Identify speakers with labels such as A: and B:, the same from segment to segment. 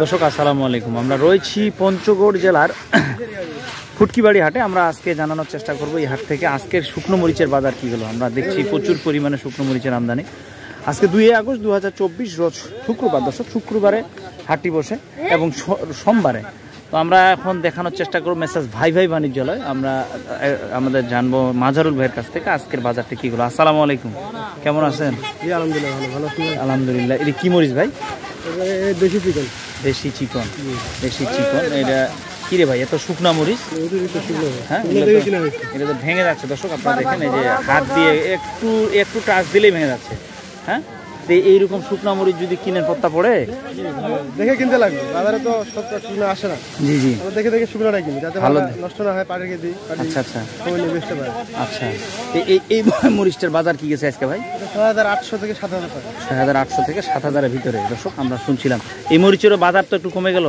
A: দর্শক আসসালামু আলাইকুম। আমরা রয়েছি পঞ্চগড় জেলার ফুটকিবাড়ি হাটে। আমরা আজকে জানানোর চেষ্টা করব এই হাট থেকে আজকের শুকনো মরিচের বাজার কী হলো। আমরা দেখছি প্রচুর পরিমাণে শুকনো মরিচের আমদানি। আজকে 2 আগস্ট 2024 রোজ শুক্রবার। দর্শক শুক্রবারে হাটটি বসে এবং সোমবারে। তো আমরা এখন দেখানোর চেষ্টা করব মেসাজ ভাই ভাই বাণিজ্যালয়। আমরা আমাদের জানবো মাজারুল ভাইয়ের কাছ থেকে আজকের বাজারটা কী হলো। আসসালামু আলাইকুম, কেমন আছেন?
B: আলহামদুলিল্লাহ ভালো।
A: আলহামদুলিল্লাহ। এটা কি মরিচ ভাই?
B: দেশি চিকন।
A: দেশি চিকন, দেশি চিকন। এটা কি রে ভাই, এত শুকনা মরিচ? হ্যাঁ, এটা তো ভেঙে যাচ্ছে। দর্শক আপনারা দেখেন, এই যে হাত দিয়ে একটু একটু টাচ দিলেই ভেঙে যাচ্ছে। হ্যাঁ, তো এইরকম শুকনা মরিচ যদি কিনেন পত্তা পড়ে
B: দেখে কিনতে লাগবে, বাজারে তো সব শুকনো আসে না।
A: জি জি,
B: দেখে দেখে শুকনোটাই কিনি যাতে ভালো নষ্ট না হয়, পাড়ে দিই।
A: আচ্ছা আচ্ছা,
B: সময় নিয়ে বেচতে পারে।
A: আচ্ছা, এই মরিচটার বাজার কি গেছে আজকে ভাই?
B: 6,800 থেকে 7,000 টাকা।
A: 6,800 থেকে 7,000-এর ভিতরে। দর্শক আমরা শুনছিলাম এই মরিচেরও বাজার তো একটু কমে গেল।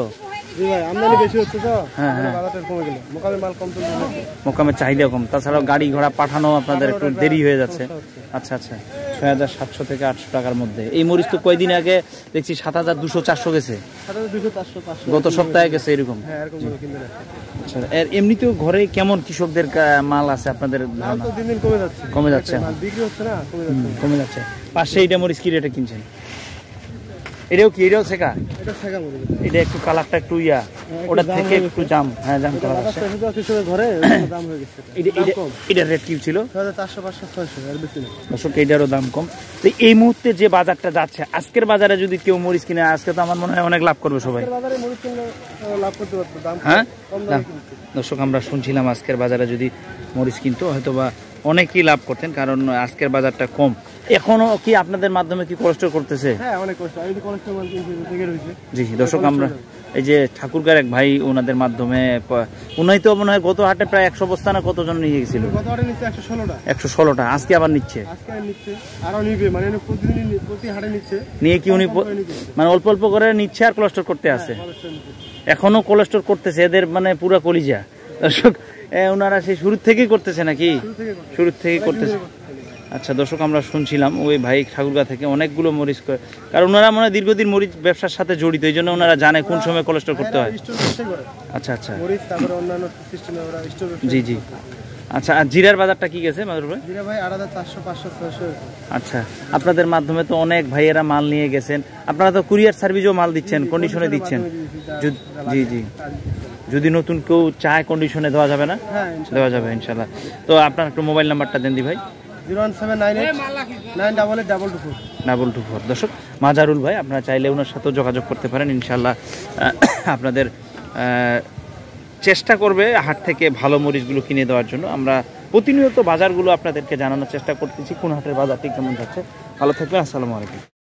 B: জি ভাই, আমদানি বেশি হচ্ছে তো।
A: হ্যাঁ হ্যাঁ,
B: বাজারটা কমে গেল, মোকামে মাল কম চলছে,
A: মোকামের চাহিদা কম। তাছাড়াও গাড়ি ঘোড়া পাঠানো আপনাদের একটু দেরি হয়ে যাচ্ছে। আচ্ছা আচ্ছা, 6,700 থেকে 800 টাকার মধ্যে। এই মরিচ তো কয়দিন আগে দেখছি 7,200-400 গেছে।
B: 7,200-400
A: গত সপ্তাহে গেছে এরকম।
B: হ্যাঁ, এরকম কিনতে না।
A: আচ্ছা, এর এমনিতেও ঘরে কেমন কৃষকদের মাল আছে আপনাদের?
B: মাল তো দিন দিন কমে যাচ্ছে।
A: কমে যাচ্ছে,
B: মাল বিক্রি হচ্ছে না,
A: কমে যাচ্ছে। পাশে এইটা মরিচ কি রেটে কিনছেন? এটাও কি? এটাও শেখা?
B: এটা শেখা মরিচ।
A: এটা একটু কালারটা একটু ইয়া, ওটা থেকে একটু জাম। হ্যাঁ, জাম কালার আছে।
B: ঘরে দাম হয়ে গেছে।
A: এটার রেট কি ছিল?
B: 4,400-500-600, এর বেশি না।
A: দর্শক এটারও দাম কম। তো এই মুহূর্তে যে বাজারটা যাচ্ছে, আজকের বাজারে যদি কেউ মরিচ কিনে, আজকে তো আমার মনে হয় অনেক লাভ করবে সবাই।
B: বাজারে মরিচ কিনলে লাভ করতে পারতো, দাম
A: হ্যাঁ
B: কম দামে কিনতে।
A: দর্শক আমরা শুনছিলাম আজকের বাজারে যদি মরিচ কিনতো হয়তো বা অনেকেই লাভ করতেন, কারণ আজকের বাজারটা কম। এখনো কি আপনাদের মাধ্যমে কি কষ্ট করতেছে?
B: হ্যাঁ, অনেক কষ্ট। এই কষ্ট মাল কিনতে থেকে রয়েছে।
A: জি দর্শক, আমরা এই যে ঠাকুরগার এক ভাই, ওনাদের মাধ্যমে উনাই তো মনে হয় গত হাটে প্রায় 100 বস্তা না কতজন নিয়ে গেছিল।
B: গত হাটে নিচ্ছে 116টা।
A: 116টা আজকে আবার নিচ্ছে।
B: আজকে নিচ্ছে, আরো নিবে, মানে প্রতিদিন প্রতি হাটে নিচ্ছে।
A: নিয়ে কি উনি মানে অল্প অল্প করে নিচ্ছে আর কোলেস্টোর করতে আছে? এখনো কোলেস্টোর করতেছে। এদের মানে পুরো কলিজা। দর্শক ওনারা সেই শুরু থেকেই করতেছে নাকি? শুরু থেকেই করতেছে। আচ্ছা দর্শক, আমরা শুনছিলাম ওই ভাই ঠাকুরগা থেকে অনেকগুলো মরিচ করে, কারণ ওনারা মনে হয় দীর্ঘদিন মরিচ ব্যবসার সাথে জড়িত, এই জন্য ওনারা জানে কোন সময় কোলেস্টোর করতে হয়। আচ্ছা আচ্ছা, জি জি। আচ্ছা, আর জিরার বাজারটা কি গেছে মাদুর ভাই?
B: জিরা ভাই 8,400-500-600।
A: আচ্ছা, আপনাদের মাধ্যমে তো অনেক ভাইয়েরা মাল নিয়ে গেছেন। আপনারা তো কুরিয়ার সার্ভিসও মাল দিচ্ছেন, কন্ডিশনে দিচ্ছেন। জি জি, যদি নতুন কেউ চায় কন্ডিশনে দেওয়া যাবে না?
B: হ্যাঁ,
A: দেওয়া যাবে ইনশাল্লাহ। তো আপনার একটু মোবাইল নাম্বারটা দেন দি ভাই।
B: 01798-988-224।
A: দর্শক মাজারুল ভাই, আপনারা চাইলে ওনার সাথেও যোগাযোগ করতে পারেন। ইনশাল্লাহ আপনাদের চেষ্টা করবে হাট থেকে ভালো মরিচগুলো কিনে দেওয়ার জন্য। আমরা প্রতিনিয়ত বাজারগুলো আপনাদেরকে জানানোর চেষ্টা করতেছি, কোন হাটের বাজারটি কেমন যাচ্ছে। ভালো থাকবেন, আসসালামু আলাইকুম।